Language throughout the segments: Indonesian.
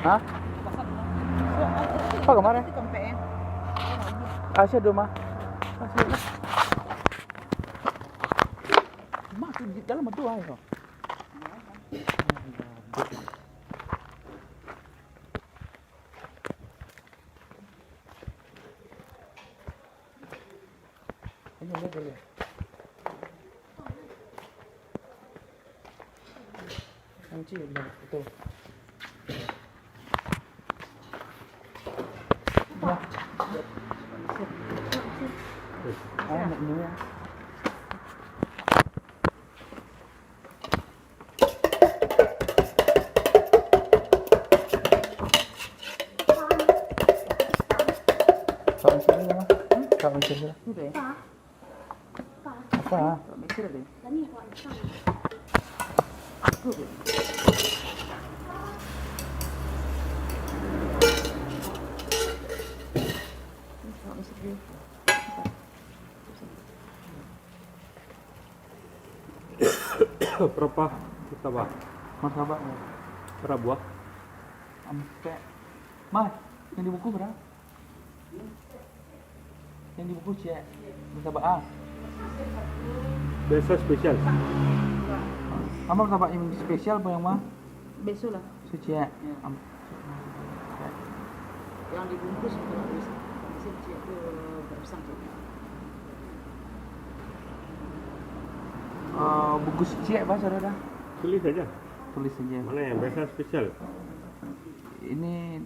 Hah? Apa kemarin? Asia dua mah. Masuk di dalam itu ayo. Ini lihat dulu. Kunci itu. Ya. Anak ini ya. Kau sini mah? Kau sini lah. Apa? Mikir deh. Berapa kita bah? Martabak Berapa buah? sampai mah yang di buku berapa? Yang di buku cek martabak A. Biasa spesial. Kamu martabak yang spesial apa yang mah? Beso lah. Suci ya. Yang dibungkus itu habis itu bersang tuh. Bungkus cek apa saudara? Tulis saja. Tulis saja. Mana yang biasa spesial? Ini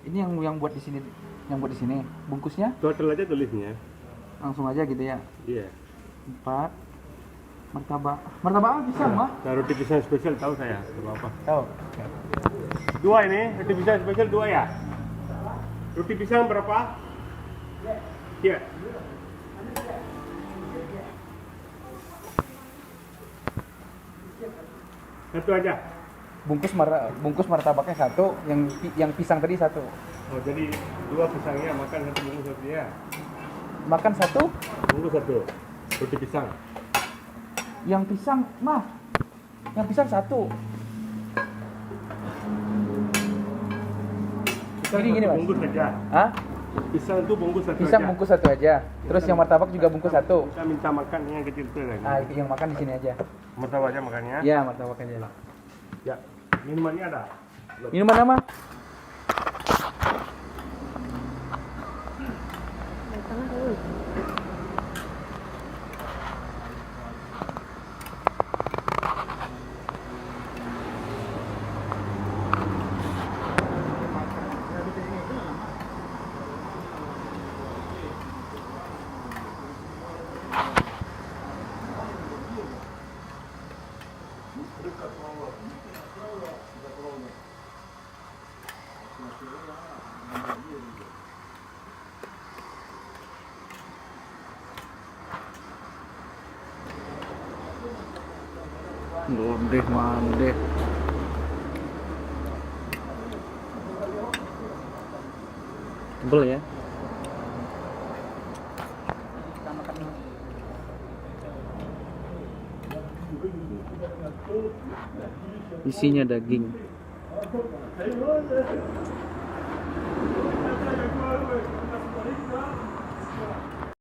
yang buat di sini, yang buat di sini. Bungkusnya Total aja tulisnya. langsung aja gitu ya. Iya. 4 martabak. Martabak apa pisang mah? Nah, roti pisang spesial tahu saya. Berapa? Tahu. Dua ini, roti pisang spesial dua ya. Roti pisang berapa? Iya. Satu aja. Bungkus martabaknya satu, yang pisang tadi satu. Oh, jadi dua pisangnya makan satu bungkus satu ya. Makan satu, Bungkus satu. Roti pisang. yang pisang mah. Yang pisang satu. Pisang Ini gini, satu Mas. bungkus saja. Hah? Pisang itu bungkus satu Pisang aja. bungkus satu aja. Terus yang martabak juga bungkus satu. Kita minta makan yang kecil itu lagi. Ah, itu yang makan di sini aja. Martabak aja makannya. Ya, martabak aja. Ya. Minumannya ada. Minuman apa? Mandeh, mandeh. Tebel ya. Isinya daging.